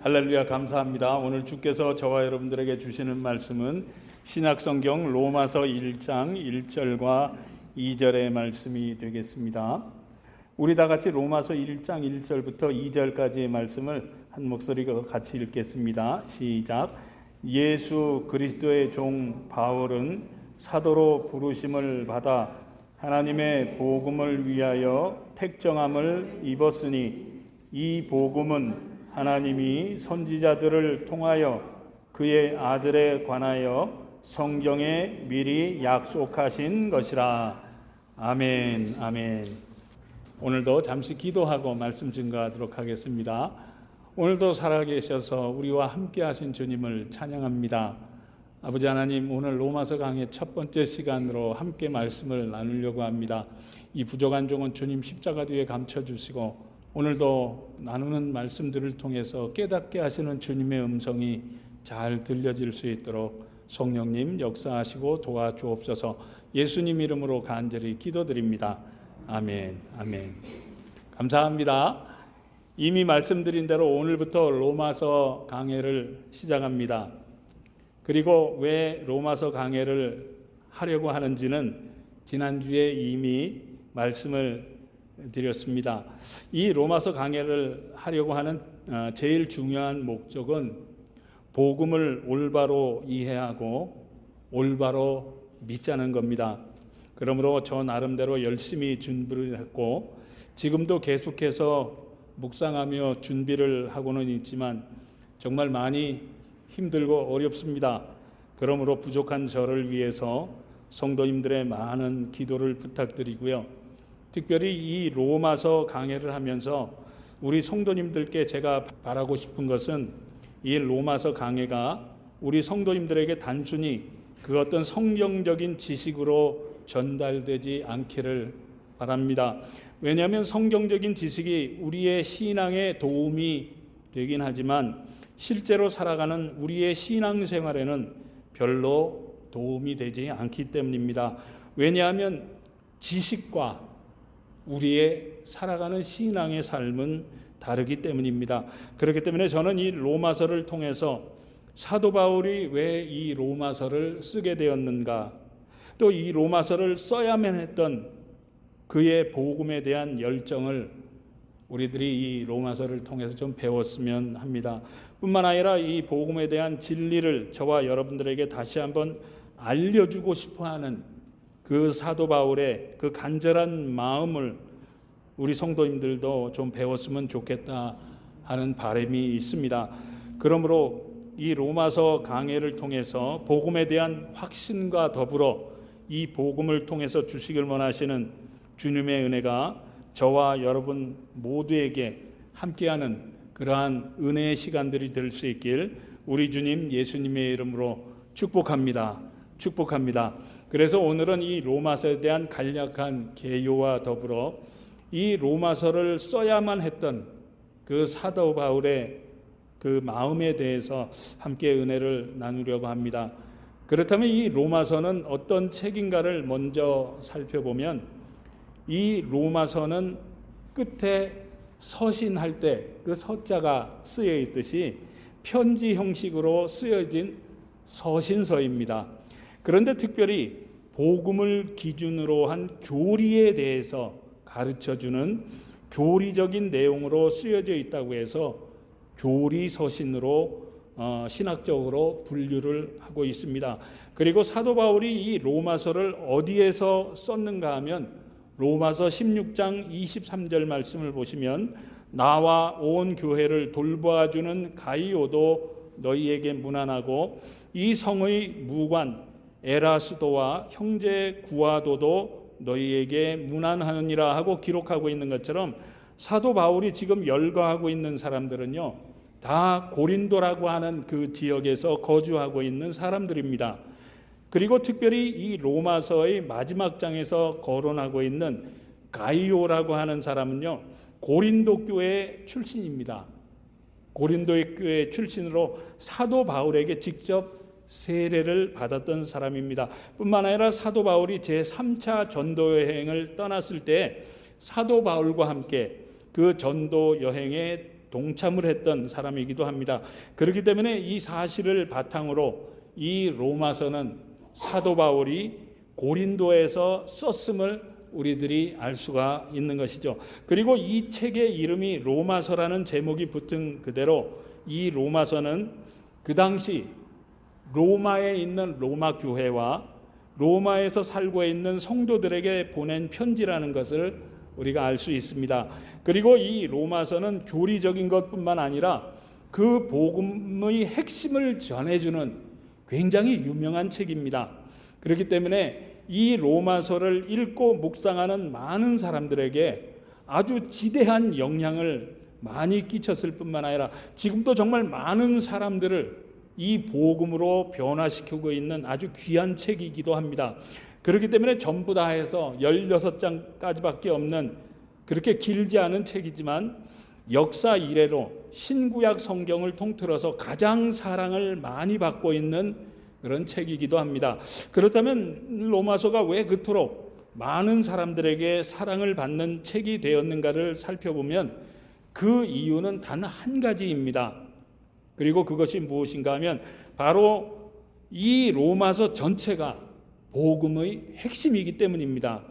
할렐루야, 감사합니다. 오늘 주께서 저와 여러분들에게 주시는 말씀은 신약성경 로마서 1장 1절과 2절의 말씀이 되겠습니다. 우리 다 같이 로마서 1장 1절부터 2절까지의 말씀을 한 목소리로 같이 읽겠습니다. 시작. 예수 그리스도의 종 바울은 사도로 부르심을 받아 하나님의 복음을 위하여 택정함을 입었으니 이 복음은 하나님이 선지자들을 통하여 그의 아들에 관하여 성경에 미리 약속하신 것이라. 아멘, 아멘. 오늘도 잠시 기도하고 말씀 증거하도록 하겠습니다. 오늘도 살아계셔서 우리와 함께 하신 주님을 찬양합니다. 아버지 하나님, 오늘 로마서 강의 첫 번째 시간으로 함께 말씀을 나누려고 합니다. 이 부족한 종은 주님 십자가 뒤에 감춰주시고 오늘도 나누는 말씀들을 통해서 깨닫게 하시는 주님의 음성이 잘 들려질 수 있도록 성령님 역사하시고 도와주옵소서. 예수님 이름으로 간절히 기도드립니다. 아멘, 아멘. 감사합니다. 이미 말씀드린 대로 오늘부터 로마서 강해를 시작합니다. 그리고 왜 로마서 강해를 하려고 하는지는 지난주에 이미 말씀을 드렸습니다. 이 로마서 강해를 하려고 하는 제일 중요한 목적은 복음을 올바로 이해하고 올바로 믿자는 겁니다. 그러므로 저 나름대로 열심히 준비를 했고 지금도 계속해서 묵상하며 준비를 하고는 있지만 정말 많이 힘들고 어렵습니다. 그러므로 부족한 저를 위해서 성도님들의 많은 기도를 부탁드리고요. 특별히 이 로마서 강해를 하면서 우리 성도님들께 제가 바라고 싶은 것은 이 로마서 강해가 우리 성도님들에게 단순히 그 어떤 성경적인 지식으로 전달되지 않기를 바랍니다. 왜냐하면 성경적인 지식이 우리의 신앙에 도움이 되긴 하지만 실제로 살아가는 우리의 신앙생활에는 별로 도움이 되지 않기 때문입니다. 왜냐하면 지식과 우리의 살아가는 신앙의 삶은 다르기 때문입니다. 그렇기 때문에 저는 이 로마서를 통해서 사도 바울이 왜 이 로마서를 쓰게 되었는가, 또 이 로마서를 써야만 했던 그의 복음에 대한 열정을 우리들이 이 로마서를 통해서 좀 배웠으면 합니다. 뿐만 아니라 이 복음에 대한 진리를 저와 여러분들에게 다시 한번 알려주고 싶어하는 그 사도 바울의 그 간절한 마음을 우리 성도님들도 좀 배웠으면 좋겠다 하는 바람이 있습니다. 그러므로 이 로마서 강해를 통해서 복음에 대한 확신과 더불어 이 복음을 통해서 주시길 원하시는 주님의 은혜가 저와 여러분 모두에게 함께하는 그러한 은혜의 시간들이 될 수 있길 우리 주님 예수님의 이름으로 축복합니다. 축복합니다. 그래서 오늘은 이 로마서에 대한 간략한 개요와 더불어 이 로마서를 써야만 했던 그 사도 바울의 그 마음에 대해서 함께 은혜를 나누려고 합니다. 그렇다면 이 로마서는 어떤 책인가를 먼저 살펴보면 이 로마서는 끝에 서신할 때 그 서자가 쓰여 있듯이 편지 형식으로 쓰여진 서신서입니다. 그런데 특별히 복음을 기준으로 한 교리에 대해서 가르쳐주는 교리적인 내용으로 쓰여져 있다고 해서 교리서신으로 신학적으로 분류를 하고 있습니다. 그리고 사도 바울이 이 로마서를 어디에서 썼는가 하면 로마서 16장 23절 말씀을 보시면 나와 온 교회를 돌보아주는 가이오도 너희에게 문안하고 이 성의 무관 에라스도와 형제 구아도도 너희에게 문안하느니라 하고 기록하고 있는 것처럼 사도 바울이 지금 열거하고 있는 사람들은요 다 고린도라고 하는 그 지역에서 거주하고 있는 사람들입니다. 그리고 특별히 이 로마서의 마지막 장에서 거론하고 있는 가이오라고 하는 사람은요 고린도 교회 출신입니다. 고린도 교회 출신으로 사도 바울에게 직접 세례를 받았던 사람입니다. 뿐만 아니라 사도 바울이 제3차 전도 여행을 떠났을 때 사도 바울과 함께 그 전도 여행에 동참을 했던 사람이기도 합니다. 그렇기 때문에 이 사실을 바탕으로 이 로마서는 사도 바울이 고린도에서 썼음을 우리들이 알 수가 있는 것이죠. 그리고 이 책의 이름이 로마서라는 제목이 붙은 그대로 이 로마서는 그 당시 로마에 있는 로마 교회와 로마에서 살고 있는 성도들에게 보낸 편지라는 것을 우리가 알 수 있습니다. 그리고 이 로마서는 교리적인 것뿐만 아니라 그 복음의 핵심을 전해주는 굉장히 유명한 책입니다. 그렇기 때문에 이 로마서를 읽고 묵상하는 많은 사람들에게 아주 지대한 영향을 많이 끼쳤을 뿐만 아니라 지금도 정말 많은 사람들을 이 복음으로 변화시키고 있는 아주 귀한 책이기도 합니다. 그렇기 때문에 전부 다 해서 16장까지밖에 없는 그렇게 길지 않은 책이지만 역사 이래로 신구약 성경을 통틀어서 가장 사랑을 많이 받고 있는 그런 책이기도 합니다. 그렇다면 로마서가 왜 그토록 많은 사람들에게 사랑을 받는 책이 되었는가를 살펴보면 그 이유는 단 한 가지입니다. 그리고 그것이 무엇인가 하면 바로 이 로마서 전체가 복음의 핵심이기 때문입니다.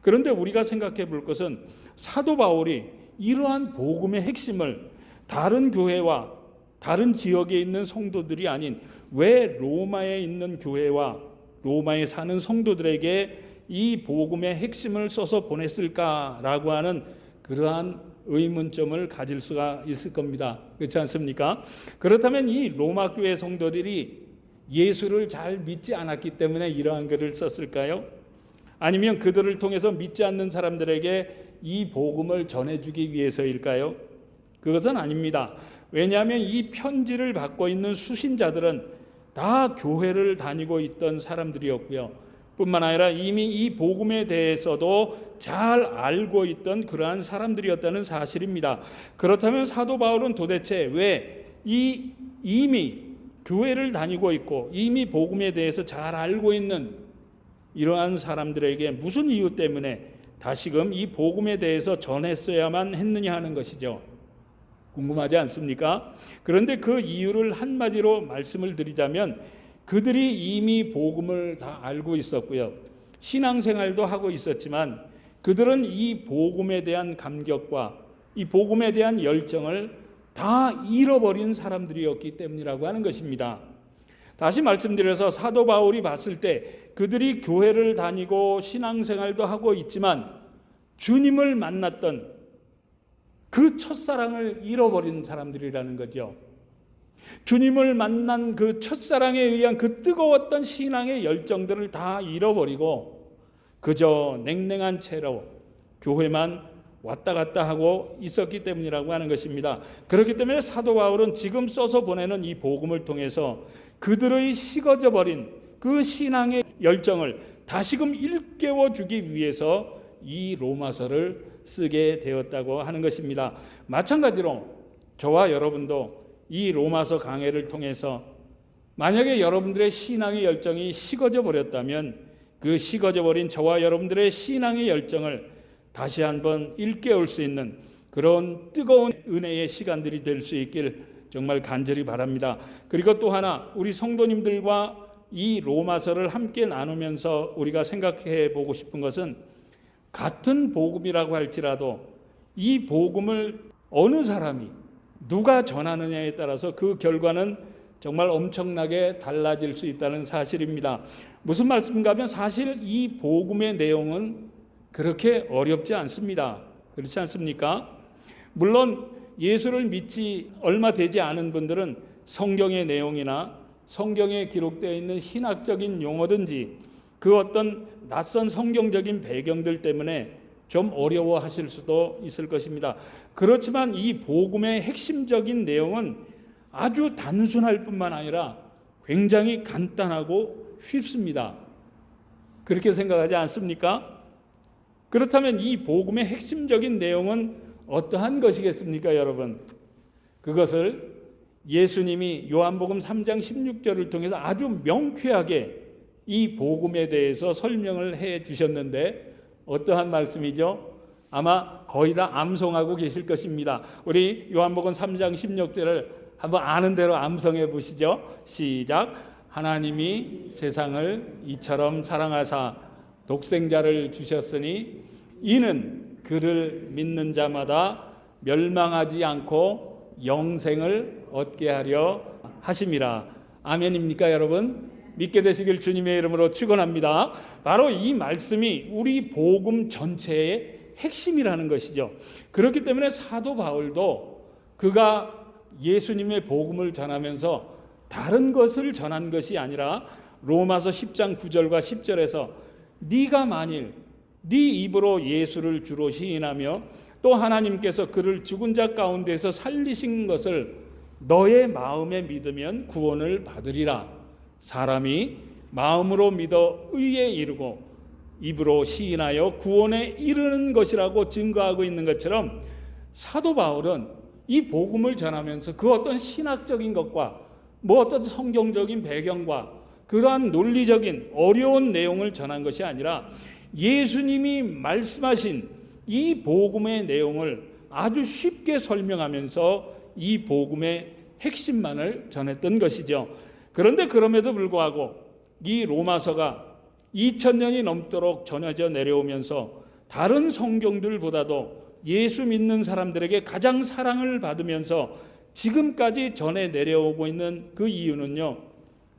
그런데 우리가 생각해 볼 것은 사도 바울이 이러한 복음의 핵심을 다른 교회와 다른 지역에 있는 성도들이 아닌 왜 로마에 있는 교회와 로마에 사는 성도들에게 이 복음의 핵심을 써서 보냈을까라고 하는 그러한 의문점을 가질 수가 있을 겁니다. 그렇지 않습니까? 그렇다면 이 로마 교회 성도들이 예수를 잘 믿지 않았기 때문에 이러한 글을 썼을까요? 아니면 그들을 통해서 믿지 않는 사람들에게 이 복음을 전해주기 위해서일까요? 그것은 아닙니다. 왜냐하면 이 편지를 받고 있는 수신자들은 다 교회를 다니고 있던 사람들이었고요. 뿐만 아니라 이미 이 복음에 대해서도 잘 알고 있던 그러한 사람들이었다는 사실입니다. 그렇다면 사도 바울은 도대체 왜 이미 교회를 다니고 있고 이미 복음에 대해서 잘 알고 있는 이러한 사람들에게 무슨 이유 때문에 다시금 이 복음에 대해서 전했어야만 했느냐 하는 것이죠. 궁금하지 않습니까? 그런데 그 이유를 한마디로 말씀을 드리자면 그들이 이미 복음을 다 알고 있었고요. 신앙생활도 하고 있었지만 그들은 이 복음에 대한 감격과 이 복음에 대한 열정을 다 잃어버린 사람들이었기 때문이라고 하는 것입니다. 다시 말씀드려서 사도 바울이 봤을 때 그들이 교회를 다니고 신앙생활도 하고 있지만 주님을 만났던 그 첫사랑을 잃어버린 사람들이라는 거죠. 주님을 만난 그 첫사랑에 의한 그 뜨거웠던 신앙의 열정들을 다 잃어버리고 그저 냉랭한 채로 교회만 왔다 갔다 하고 있었기 때문이라고 하는 것입니다. 그렇기 때문에 사도 바울은 지금 써서 보내는 이 복음을 통해서 그들의 식어져 버린 그 신앙의 열정을 다시금 일깨워 주기 위해서 이 로마서를 쓰게 되었다고 하는 것입니다. 마찬가지로 저와 여러분도 이 로마서 강해를 통해서 만약에 여러분들의 신앙의 열정이 식어져 버렸다면 그 식어져 버린 저와 여러분들의 신앙의 열정을 다시 한번 일깨울 수 있는 그런 뜨거운 은혜의 시간들이 될 수 있길 정말 간절히 바랍니다. 그리고 또 하나 우리 성도님들과 이 로마서를 함께 나누면서 우리가 생각해 보고 싶은 것은 같은 복음이라고 할지라도 이 복음을 어느 사람이 누가 전하느냐에 따라서 그 결과는 정말 엄청나게 달라질 수 있다는 사실입니다. 무슨 말씀인가 하면 사실 이 복음의 내용은 그렇게 어렵지 않습니다. 그렇지 않습니까? 물론 예수를 믿지 얼마 되지 않은 분들은 성경의 내용이나 성경에 기록되어 있는 신학적인 용어든지 그 어떤 낯선 성경적인 배경들 때문에 좀 어려워하실 수도 있을 것입니다. 그렇지만 이 복음의 핵심적인 내용은 아주 단순할 뿐만 아니라 굉장히 간단하고 쉽습니다. 그렇게 생각하지 않습니까? 그렇다면 이 복음의 핵심적인 내용은 어떠한 것이겠습니까, 여러분? 그것을 예수님이 요한복음 3장 16절을 통해서 아주 명쾌하게 이 복음에 대해서 설명을 해 주셨는데 어떠한 말씀이죠? 아마 거의 다 암송하고 계실 것입니다. 우리 요한복음 3장 16절을 한번 아는 대로 암송해 보시죠. 시작. 하나님이 세상을 이처럼 사랑하사 독생자를 주셨으니 이는 그를 믿는 자마다 멸망하지 않고 영생을 얻게 하려 하심이라. 아멘입니까 여러분? 믿게 되시길 주님의 이름으로 축원합니다. 바로 이 말씀이 우리 복음 전체의 핵심이라는 것이죠. 그렇기 때문에 사도 바울도 그가 예수님의 복음을 전하면서 다른 것을 전한 것이 아니라 로마서 10장 9절과 10절에서 네가 만일 네 입으로 예수를 주로 시인하며 또 하나님께서 그를 죽은 자 가운데서 살리신 것을 너의 마음에 믿으면 구원을 받으리라. 사람이 마음으로 믿어 의에 이르고 입으로 시인하여 구원에 이르는 것이라고 증거하고 있는 것처럼 사도 바울은 이 복음을 전하면서 그 어떤 신학적인 것과 어떤 성경적인 배경과 그러한 논리적인 어려운 내용을 전한 것이 아니라 예수님이 말씀하신 이 복음의 내용을 아주 쉽게 설명하면서 이 복음의 핵심만을 전했던 것이죠. 그런데 그럼에도 불구하고 이 로마서가 2000년이 넘도록 전해져 내려오면서 다른 성경들보다도 예수 믿는 사람들에게 가장 사랑을 받으면서 지금까지 전해 내려오고 있는 그 이유는요,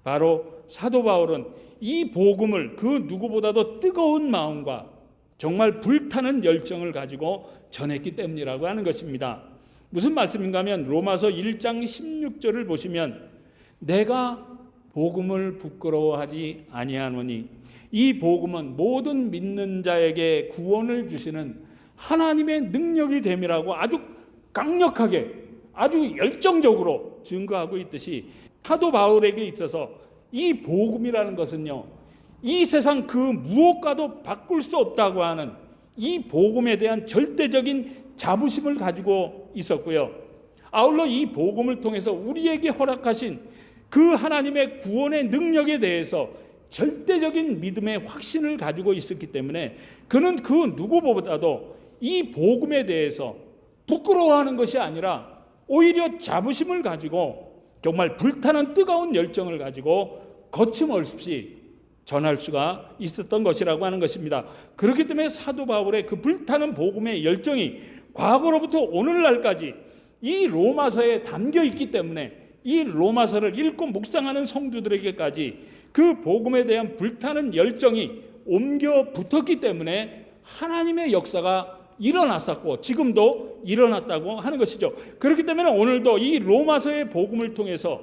바로 사도 바울은 이 복음을 그 누구보다도 뜨거운 마음과 정말 불타는 열정을 가지고 전했기 때문이라고 하는 것입니다. 무슨 말씀인가 하면 로마서 1장 16절을 보시면 내가 복음을 부끄러워하지 아니하노니 이 복음은 모든 믿는 자에게 구원을 주시는 하나님의 능력이 됨이라고 아주 강력하게 아주 열정적으로 증거하고 있듯이 사도 바울에게 있어서 이 복음이라는 것은요, 이 세상 그 무엇과도 바꿀 수 없다고 하는 이 복음에 대한 절대적인 자부심을 가지고 있었고요. 아울러 이 복음을 통해서 우리에게 허락하신 그 하나님의 구원의 능력에 대해서 절대적인 믿음의 확신을 가지고 있었기 때문에 그는 그 누구보다도 이 복음에 대해서 부끄러워하는 것이 아니라 오히려 자부심을 가지고 정말 불타는 뜨거운 열정을 가지고 거침없이 전할 수가 있었던 것이라고 하는 것입니다. 그렇기 때문에 사도 바울의 그 불타는 복음의 열정이 과거로부터 오늘날까지 이 로마서에 담겨 있기 때문에 이 로마서를 읽고 묵상하는 성도들에게까지 그 복음에 대한 불타는 열정이 옮겨 붙었기 때문에 하나님의 역사가 일어났었고 지금도 일어났다고 하는 것이죠. 그렇기 때문에 오늘도 이 로마서의 복음을 통해서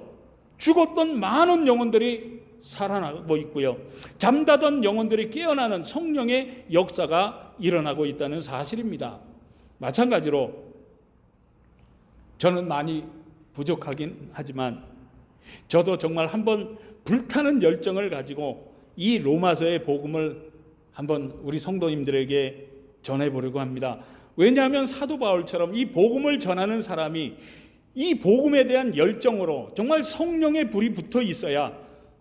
죽었던 많은 영혼들이 살아나고 있고요, 잠자던 영혼들이 깨어나는 성령의 역사가 일어나고 있다는 사실입니다. 마찬가지로 저는 많이 부족하긴 하지만 저도 정말 한번 불타는 열정을 가지고 이 로마서의 복음을 한번 우리 성도님들에게 전해보려고 합니다. 왜냐하면 사도 바울처럼 이 복음을 전하는 사람이 이 복음에 대한 열정으로 정말 성령의 불이 붙어 있어야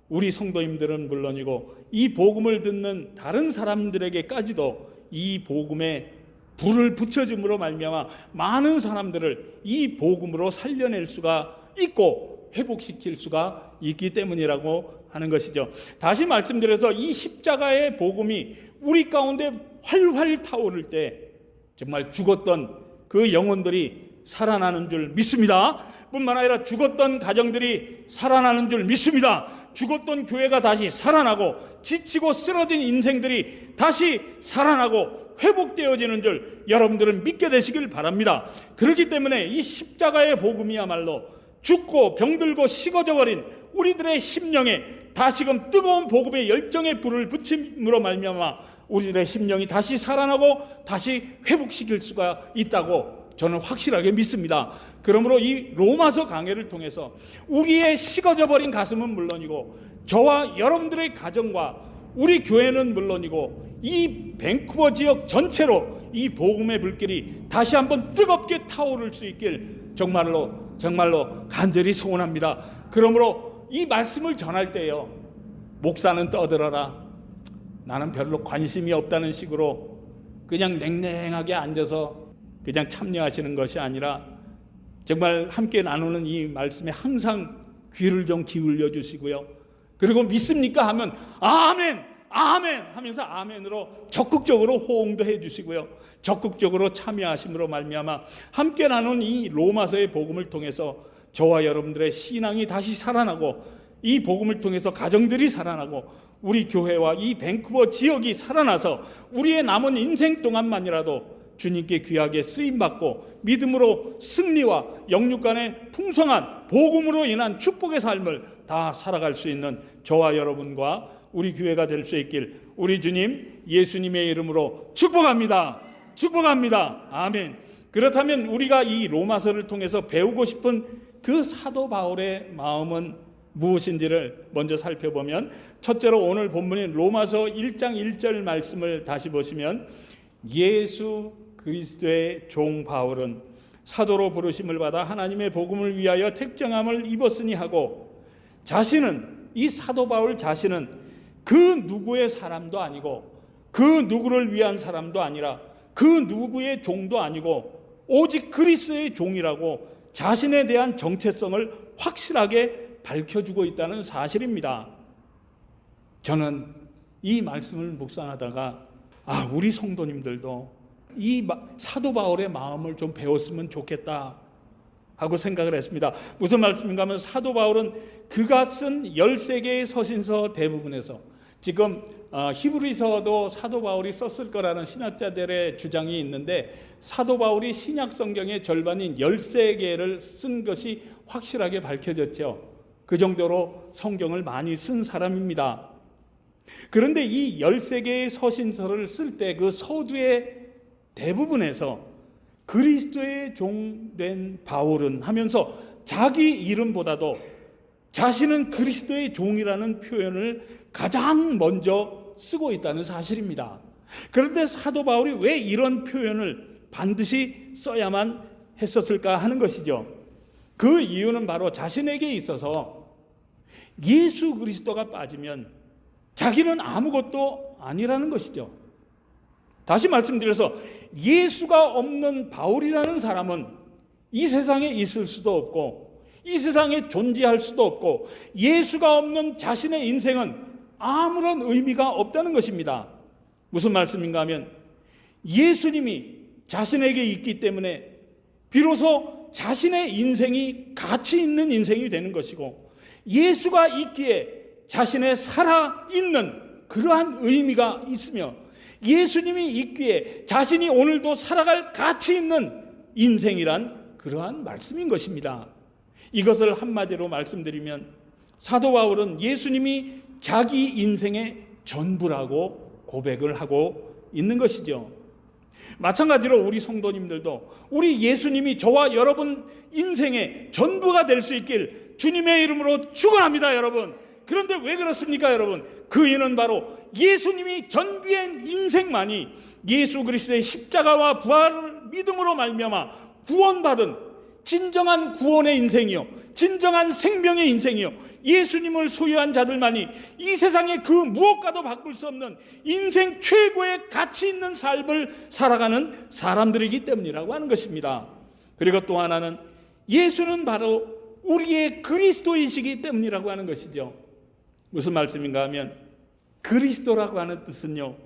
우리 성도님들은 물론이고 이 복음을 듣는 다른 사람들에게까지도 이 복음에 불을 붙여줌으로 말미암아 많은 사람들을 이 복음으로 살려낼 수가 있고 회복시킬 수가 있기 때문이라고 하는 것이죠. 다시 말씀드려서 이 십자가의 복음이 우리 가운데 활활 타오를 때 정말 죽었던 그 영혼들이 살아나는 줄 믿습니다. 뿐만 아니라 죽었던 가정들이 살아나는 줄 믿습니다. 죽었던 교회가 다시 살아나고 지치고 쓰러진 인생들이 다시 살아나고 회복되어지는 줄 여러분들은 믿게 되시길 바랍니다. 그렇기 때문에 이 십자가의 복음이야말로 죽고 병들고 식어져 버린 우리들의 심령에 다시금 뜨거운 복음의 열정의 불을 붙임으로 말미암아 우리들의 심령이 다시 살아나고 다시 회복시킬 수가 있다고 저는 확실하게 믿습니다. 그러므로 이 로마서 강해를 통해서 우리의 식어져 버린 가슴은 물론이고 저와 여러분들의 가정과 우리 교회는 물론이고 이 밴쿠버 지역 전체로 이 복음의 불길이 다시 한번 뜨겁게 타오를 수 있길 정말로 간절히 소원합니다. 그러므로 이 말씀을 전할 때요, 목사는 떠들어라, 나는 별로 관심이 없다는 식으로 그냥 냉랭하게 앉아서 그냥 참여하시는 것이 아니라 정말 함께 나누는 이 말씀에 항상 귀를 좀 기울여 주시고요. 그리고 믿습니까? 하면 아멘, 아멘 하면서 아멘으로 적극적으로 호응도 해 주시고요. 적극적으로 참여하심으로 말미암아 함께 나눈 이 로마서의 복음을 통해서 저와 여러분들의 신앙이 다시 살아나고, 이 복음을 통해서 가정들이 살아나고, 우리 교회와 이 밴쿠버 지역이 살아나서 우리의 남은 인생 동안만이라도 주님께 귀하게 쓰임받고 믿음으로 승리와 영육 간의 풍성한 복음으로 인한 축복의 삶을 다 살아갈 수 있는 저와 여러분과 우리 교회가 될 수 있길 우리 주님 예수님의 이름으로 축복합니다. 축복합니다. 아멘. 그렇다면 우리가 이 로마서를 통해서 배우고 싶은 그 사도 바울의 마음은 무엇인지를 먼저 살펴보면, 첫째로 오늘 본문인 로마서 1장 1절 말씀을 다시 보시면, 예수 그리스도의 종 바울은 사도로 부르심을 받아 하나님의 복음을 위하여 택정함을 입었으니 하고, 자신은, 이 사도 바울 자신은 그 누구의 사람도 아니고 그 누구를 위한 사람도 아니라 그 누구의 종도 아니고 오직 그리스도의 종이라고 자신에 대한 정체성을 확실하게 밝혀주고 있다는 사실입니다. 저는 이 말씀을 묵상하다가 우리 성도님들도 이 사도 바울의 마음을 좀 배웠으면 좋겠다 하고 생각을 했습니다. 무슨 말씀인가 하면, 사도 바울은 그가 쓴 13개의 서신서 대부분에서, 지금 히브리서도 사도 바울이 썼을 거라는 신학자들의 주장이 있는데, 사도 바울이 신약 성경의 절반인 13개를 쓴 것이 확실하게 밝혀졌죠. 그 정도로 성경을 많이 쓴 사람입니다. 그런데 이 13개의 서신서를 쓸 때 그 서두의 대부분에서 그리스도의 종된 바울은 하면서 자기 이름보다도 자신은 그리스도의 종이라는 표현을 가장 먼저 쓰고 있다는 사실입니다. 그런데 사도 바울이 왜 이런 표현을 반드시 써야만 했었을까 하는 것이죠. 그 이유는 바로 자신에게 있어서 예수 그리스도가 빠지면 자기는 아무것도 아니라는 것이죠. 다시 말씀드려서 예수가 없는 바울이라는 사람은 이 세상에 있을 수도 없고 이 세상에 존재할 수도 없고 예수가 없는 자신의 인생은 아무런 의미가 없다는 것입니다. 무슨 말씀인가 하면, 예수님이 자신에게 있기 때문에 비로소 자신의 인생이 가치 있는 인생이 되는 것이고, 예수가 있기에 자신의 살아있는 그러한 의미가 있으며, 예수님이 있기에 자신이 오늘도 살아갈 가치 있는 인생이란 그러한 말씀인 것입니다. 이것을 한마디로 말씀드리면, 사도 바울은 예수님이 자기 인생의 전부라고 고백을 하고 있는 것이죠. 마찬가지로 우리 성도님들도 우리 예수님이 저와 여러분 인생의 전부가 될 수 있길 주님의 이름으로 축원합니다, 여러분. 그런데 왜 그렇습니까, 여러분? 그 이유는 바로 예수님이 전부인 인생만이 예수 그리스도의 십자가와 부활을 믿음으로 말미암아 구원받은 진정한 구원의 인생이요, 진정한 생명의 인생이요, 예수님을 소유한 자들만이 이 세상의 그 무엇과도 바꿀 수 없는 인생 최고의 가치 있는 삶을 살아가는 사람들이기 때문이라고 하는 것입니다. 그리고 또 하나는 예수는 바로 우리의 그리스도이시기 때문이라고 하는 것이죠. 무슨 말씀인가 하면, 그리스도라고 하는 뜻은요,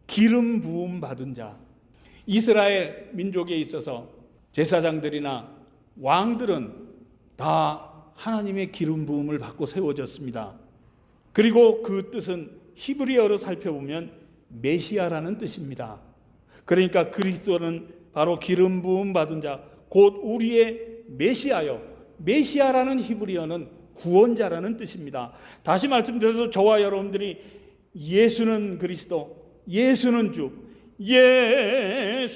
기름 부음 받은 자. 이스라엘 민족에 있어서 제사장들이나 왕들은 다 하나님의 기름 부음을 받고 세워졌습니다. 그리고 그 뜻은 히브리어로 살펴보면 메시아라는 뜻입니다. 그러니까 그리스도는 바로 기름 부음 받은 자, 곧 우리의 메시아요. 메시아라는 히브리어는 구원자라는 뜻입니다. 다시 말씀드려서 저와 여러분들이 예수는 그리스도, 예수는 주, 예수는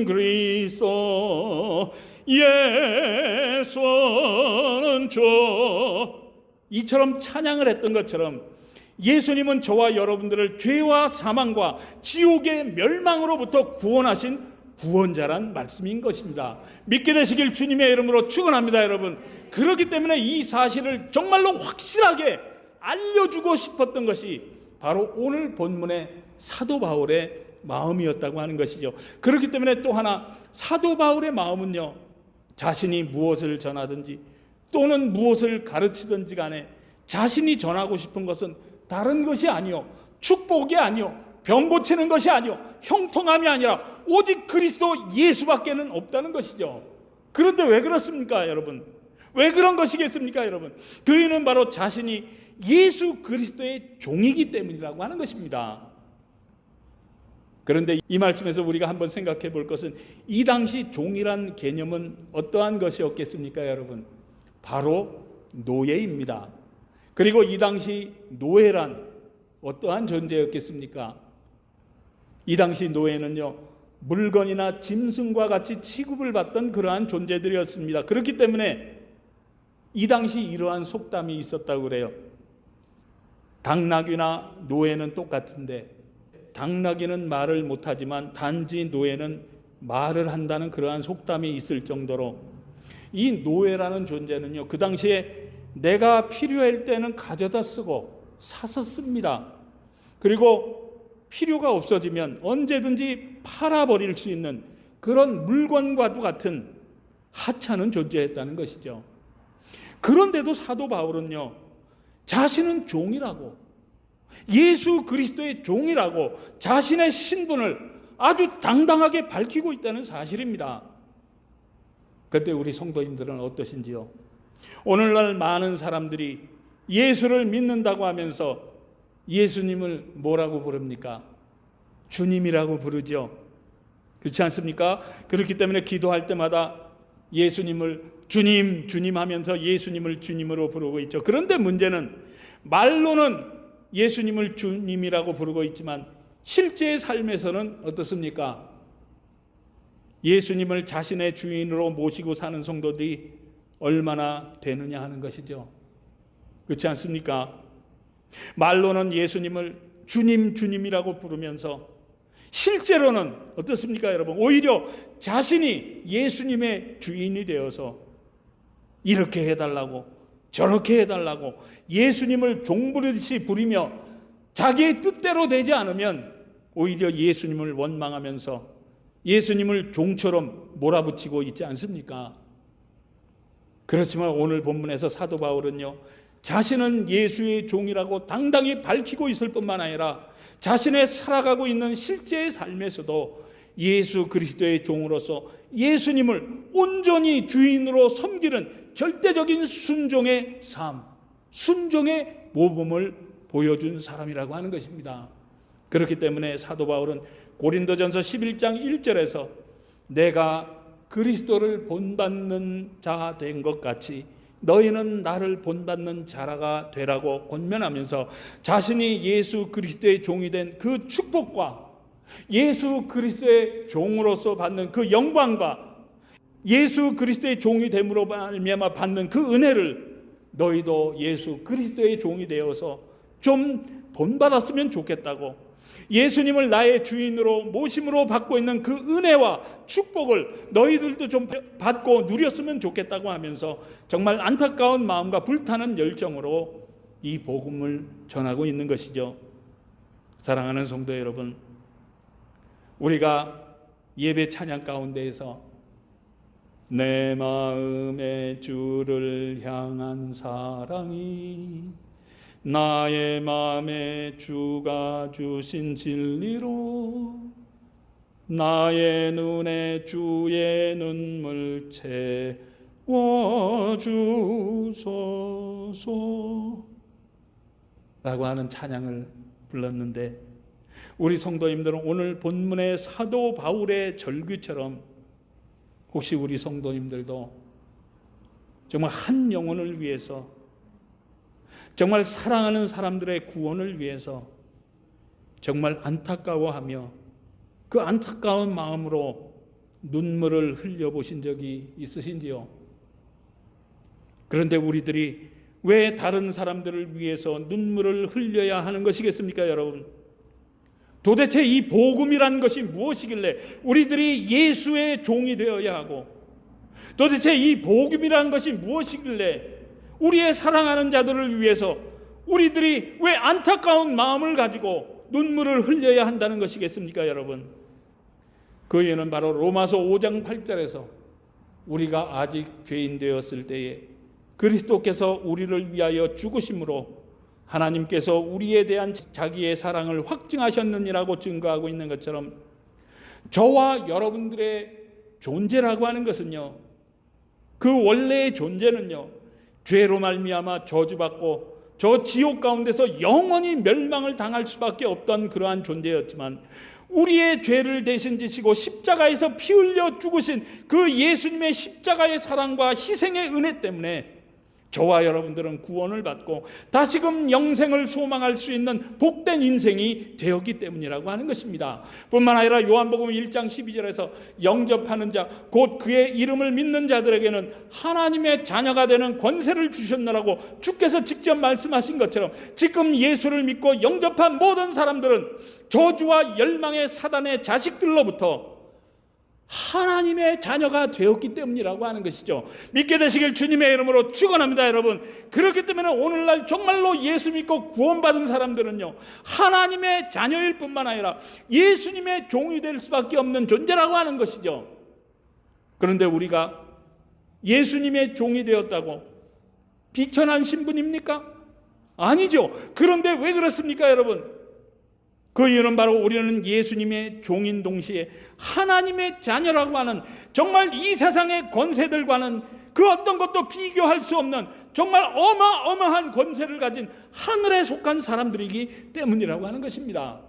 그리스도, 예수는 주, 이처럼 찬양을 했던 것처럼 예수님은 저와 여러분들을 죄와 사망과 지옥의 멸망으로부터 구원하신 구원자란 말씀인 것입니다. 믿게 되시길 주님의 이름으로 축원합니다, 여러분. 그렇기 때문에 이 사실을 정말로 확실하게 알려주고 싶었던 것이 바로 오늘 본문의 사도 바울의 마음이었다고 하는 것이죠. 그렇기 때문에 또 하나 사도 바울의 마음은요, 자신이 무엇을 전하든지 또는 무엇을 가르치든지 간에 자신이 전하고 싶은 것은 다른 것이 아니요, 축복이 아니요, 병 고치는 것이 아니요, 형통함이 아니라 오직 그리스도 예수밖에는 없다는 것이죠. 그런데 왜 그렇습니까, 여러분? 왜 그런 것이겠습니까, 여러분? 그 이유는 바로 자신이 예수 그리스도의 종이기 때문이라고 하는 것입니다. 그런데 이 말씀에서 우리가 한번 생각해 볼 것은, 이 당시 종이란 개념은 어떠한 것이었겠습니까, 여러분? 바로 노예입니다. 그리고 이 당시 노예란 어떠한 존재였겠습니까? 이 당시 노예는요, 물건이나 짐승과 같이 취급을 받던 그러한 존재들이었습니다. 그렇기 때문에 이 당시 이러한 속담이 있었다고 그래요. 당나귀나 노예는 똑같은데 당나귀는 말을 못하지만 단지 노예는 말을 한다는 그러한 속담이 있을 정도로, 이 노예라는 존재는요, 그 당시에 내가 필요할 때는 가져다 쓰고 사서 씁니다. 그리고 필요가 없어지면 언제든지 팔아버릴 수 있는 그런 물건과도 같은 하찮은 존재였다는 것이죠. 그런데도 사도 바울은요, 자신은 종이라고, 예수 그리스도의 종이라고 자신의 신분을 아주 당당하게 밝히고 있다는 사실입니다. 그때 우리 성도님들은 어떠신지요? 오늘날 많은 사람들이 예수를 믿는다고 하면서 예수님을 뭐라고 부릅니까? 주님이라고 부르죠. 그렇지 않습니까? 그렇기 때문에 기도할 때마다 예수님을 주님, 주님 하면서 예수님을 주님으로 부르고 있죠. 그런데 문제는 말로는 예수님을 주님이라고 부르고 있지만 실제의 삶에서는 어떻습니까? 예수님을 자신의 주인으로 모시고 사는 성도들이 얼마나 되느냐 하는 것이죠. 그렇지 않습니까? 말로는 예수님을 주님, 주님이라고 부르면서 실제로는 어떻습니까, 여러분? 오히려 자신이 예수님의 주인이 되어서 이렇게 해달라고 저렇게 해달라고 예수님을 종부르듯이 부리며 자기의 뜻대로 되지 않으면 오히려 예수님을 원망하면서 예수님을 종처럼 몰아붙이고 있지 않습니까? 그렇지만 오늘 본문에서 사도 바울은요, 자신은 예수의 종이라고 당당히 밝히고 있을 뿐만 아니라 자신의 살아가고 있는 실제의 삶에서도 예수 그리스도의 종으로서 예수님을 온전히 주인으로 섬기는 절대적인 순종의 삶, 순종의 모범을 보여준 사람이라고 하는 것입니다. 그렇기 때문에 사도 바울은 고린도전서 11장 1절에서 내가 그리스도를 본받는 자 된 것 같이 너희는 나를 본받는 자라가 되라고 권면하면서 자신이 예수 그리스도의 종이 된 그 축복과 예수 그리스도의 종으로서 받는 그 영광과 예수 그리스도의 종이 됨으로 말미암아 받는 그 은혜를 너희도 예수 그리스도의 종이 되어서 좀 본받았으면 좋겠다고, 예수님을 나의 주인으로 모심으로 받고 있는 그 은혜와 축복을 너희들도 좀 받고 누렸으면 좋겠다고 하면서 정말 안타까운 마음과 불타는 열정으로 이 복음을 전하고 있는 것이죠. 사랑하는 성도 여러분, 우리가 예배 찬양 가운데에서 내 마음의 주를 향한 사랑이 나의 마음에 주가 주신 진리로 나의 눈에 주의 눈물 채워주소서 라고 하는 찬양을 불렀는데, 우리 성도님들은 오늘 본문의 사도 바울의 절규처럼 혹시 우리 성도님들도 정말 한 영혼을 위해서, 정말 사랑하는 사람들의 구원을 위해서 정말 안타까워하며 그 안타까운 마음으로 눈물을 흘려보신 적이 있으신지요? 그런데 우리들이 왜 다른 사람들을 위해서 눈물을 흘려야 하는 것이겠습니까, 여러분? 도대체 이 복음이란 것이 무엇이길래 우리들이 예수의 종이 되어야 하고, 도대체 이 복음이란 것이 무엇이길래 우리의 사랑하는 자들을 위해서 우리들이 왜 안타까운 마음을 가지고 눈물을 흘려야 한다는 것이겠습니까, 여러분? 그 이유는 바로 로마서 5장 8절에서 우리가 아직 죄인 되었을 때에 그리스도께서 우리를 위하여 죽으심으로 하나님께서 우리에 대한 자기의 사랑을 확증하셨느니라고 증거하고 있는 것처럼, 저와 여러분들의 존재라고 하는 것은요, 그 원래의 존재는요, 죄로 말미암아 저주받고 저 지옥 가운데서 영원히 멸망을 당할 수밖에 없던 그러한 존재였지만, 우리의 죄를 대신 지시고 십자가에서 피 흘려 죽으신 그 예수님의 십자가의 사랑과 희생의 은혜 때문에 저와 여러분들은 구원을 받고 다시금 영생을 소망할 수 있는 복된 인생이 되었기 때문이라고 하는 것입니다. 뿐만 아니라 요한복음 1장 12절에서 영접하는 자, 곧 그의 이름을 믿는 자들에게는 하나님의 자녀가 되는 권세를 주셨느라고 주께서 직접 말씀하신 것처럼, 지금 예수를 믿고 영접한 모든 사람들은 저주와 열망의 사단의 자식들로부터 하나님의 자녀가 되었기 때문이라고 하는 것이죠. 믿게 되시길 주님의 이름으로 축원합니다, 여러분. 그렇기 때문에 오늘날 정말로 예수 믿고 구원받은 사람들은요, 하나님의 자녀일 뿐만 아니라 예수님의 종이 될 수밖에 없는 존재라고 하는 것이죠. 그런데 우리가 예수님의 종이 되었다고 비천한 신분입니까? 아니죠. 그런데 왜 그렇습니까, 여러분? 그 이유는 바로 우리는 예수님의 종인 동시에 하나님의 자녀라고 하는, 정말 이 세상의 권세들과는 그 어떤 것도 비교할 수 없는 정말 어마어마한 권세를 가진 하늘에 속한 사람들이기 때문이라고 하는 것입니다.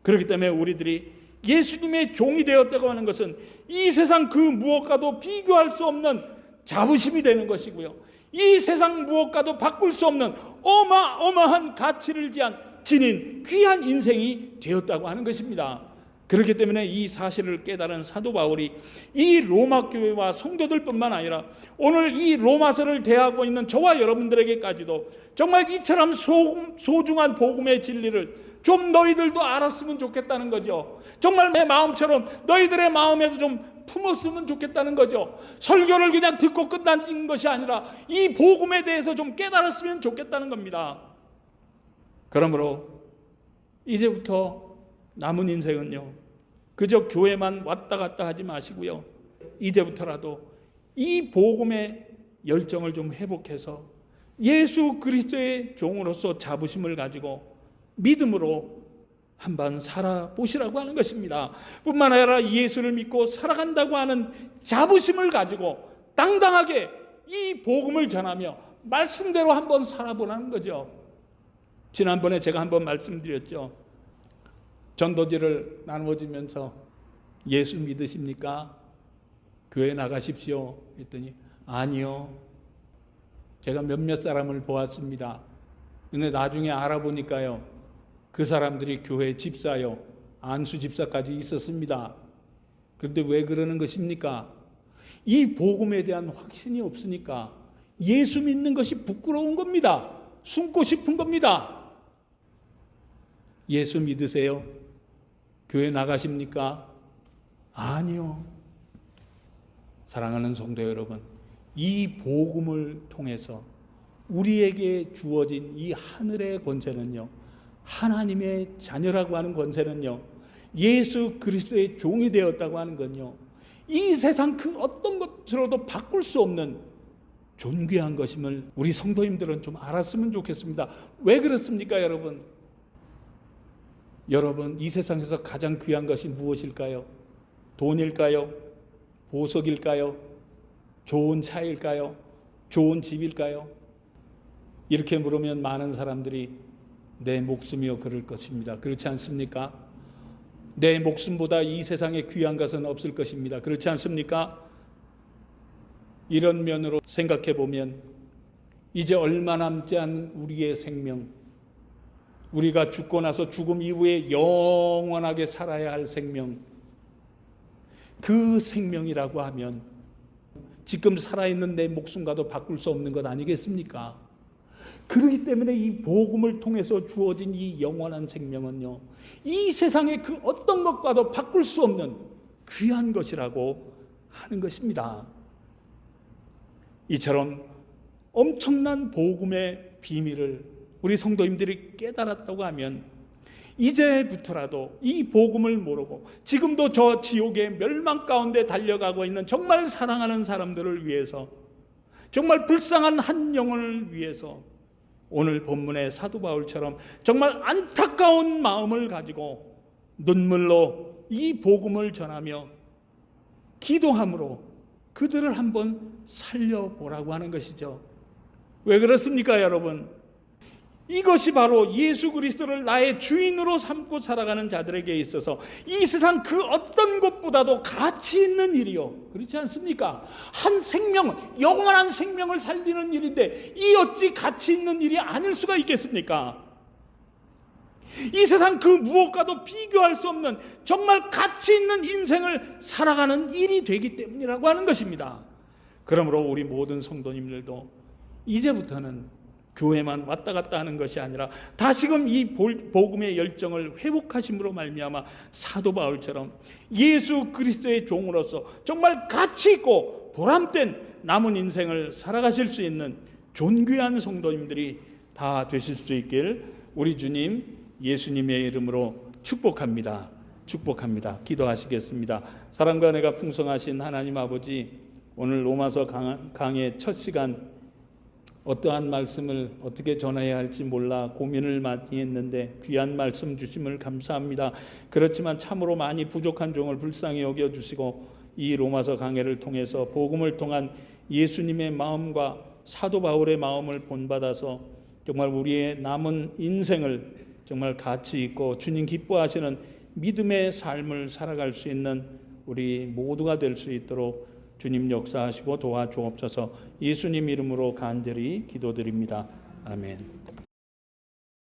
그렇기 때문에 우리들이 예수님의 종이 되었다고 하는 것은 이 세상 그 무엇과도 비교할 수 없는 자부심이 되는 것이고요, 이 세상 무엇과도 바꿀 수 없는 어마어마한 가치를 지닌 귀한 인생이 되었다고 하는 것입니다. 그렇기 때문에 이 사실을 깨달은 사도 바울이 이 로마 교회와 성도들뿐만 아니라 오늘 이 로마서를 대하고 있는 저와 여러분들에게까지도 정말 이처럼 소중한 복음의 진리를 좀 너희들도 알았으면 좋겠다는 거죠. 정말 내 마음처럼 너희들의 마음에도 좀 품었으면 좋겠다는 거죠. 설교를 그냥 듣고 끝나는 것이 아니라 이 복음에 대해서 좀 깨달았으면 좋겠다는 겁니다. 그러므로 이제부터 남은 인생은요, 그저 교회만 왔다 갔다 하지 마시고요, 이제부터라도 이 복음의 열정을 좀 회복해서 예수 그리스도의 종으로서 자부심을 가지고 믿음으로 한번 살아보시라고 하는 것입니다. 뿐만 아니라 예수를 믿고 살아간다고 하는 자부심을 가지고 당당하게 이 복음을 전하며 말씀대로 한번 살아보라는 거죠. 지난번에 제가 한번 말씀드렸죠. 전도지를 나누어지면서 예수 믿으십니까? 교회 나가십시오 했더니 아니요, 제가 몇몇 사람을 보았습니다. 근데 나중에 알아보니까요, 그 사람들이 교회 집사요, 안수 집사까지 있었습니다. 그런데 왜 그러는 것입니까? 이 복음에 대한 확신이 없으니까 예수 믿는 것이 부끄러운 겁니다. 숨고 싶은 겁니다. 예수 믿으세요? 교회 나가십니까? 아니요. 사랑하는 성도 여러분, 이 복음을 통해서 우리에게 주어진 이 하늘의 권세는요, 하나님의 자녀라고 하는 권세는요, 예수 그리스도의 종이 되었다고 하는 건요, 이 세상 그 어떤 것으로도 바꿀 수 없는 존귀한 것임을 우리 성도님들은 좀 알았으면 좋겠습니다. 왜 그렇습니까, 여러분? 여러분, 이 세상에서 가장 귀한 것이 무엇일까요? 돈일까요? 보석일까요? 좋은 차일까요? 좋은 집일까요? 이렇게 물으면 많은 사람들이 내 목숨이요 그럴 것입니다. 그렇지 않습니까? 내 목숨보다 이 세상에 귀한 것은 없을 것입니다. 그렇지 않습니까? 이런 면으로 생각해 보면 이제 얼마 남지 않은 우리의 생명, 우리가 죽고 나서 죽음 이후에 영원하게 살아야 할 생명, 그 생명이라고 하면 지금 살아있는 내 목숨과도 바꿀 수 없는 것 아니겠습니까? 그렇기 때문에 이 복음을 통해서 주어진 이 영원한 생명은요, 이 세상의 그 어떤 것과도 바꿀 수 없는 귀한 것이라고 하는 것입니다. 이처럼 엄청난 복음의 비밀을 우리 성도님들이 깨달았다고 하면 이제부터라도 이 복음을 모르고 지금도 저 지옥의 멸망 가운데 달려가고 있는 정말 사랑하는 사람들을 위해서, 정말 불쌍한 한 영혼을 위해서 오늘 본문의 사도 바울처럼 정말 안타까운 마음을 가지고 눈물로 이 복음을 전하며 기도함으로 그들을 한번 살려보라고 하는 것이죠. 왜 그렇습니까, 여러분? 이것이 바로 예수 그리스도를 나의 주인으로 삼고 살아가는 자들에게 있어서 이 세상 그 어떤 것보다도 가치 있는 일이요, 그렇지 않습니까? 한 생명, 영원한 생명을 살리는 일인데 이 어찌 가치 있는 일이 아닐 수가 있겠습니까? 이 세상 그 무엇과도 비교할 수 없는 정말 가치 있는 인생을 살아가는 일이 되기 때문이라고 하는 것입니다. 그러므로 우리 모든 성도님들도 이제부터는 교회만 왔다 갔다 하는 것이 아니라 다시금 이 복음의 열정을 회복하심으로 말미암아 사도 바울처럼 예수 그리스도의 종으로서 정말 가치 있고 보람된 남은 인생을 살아가실 수 있는 존귀한 성도님들이 다 되실 수 있길 우리 주님 예수님의 이름으로 축복합니다. 축복합니다. 기도하시겠습니다. 사랑과 은혜가 풍성하신 하나님 아버지, 오늘 로마서 강의 첫 시간 어떠한 말씀을 어떻게 전해야 할지 몰라 고민을 많이 했는데 귀한 말씀 주심을 감사합니다. 그렇지만 참으로 많이 부족한 종을 불쌍히 여겨주시고 이 로마서 강해를 통해서 복음을 통한 예수님의 마음과 사도 바울의 마음을 본받아서 정말 우리의 남은 인생을 정말 가치 있고 주님 기뻐하시는 믿음의 삶을 살아갈 수 있는 우리 모두가 될 수 있도록 주님 역사하시고 도와주옵소서. 예수님 이름으로 간절히 기도드립니다. 아멘.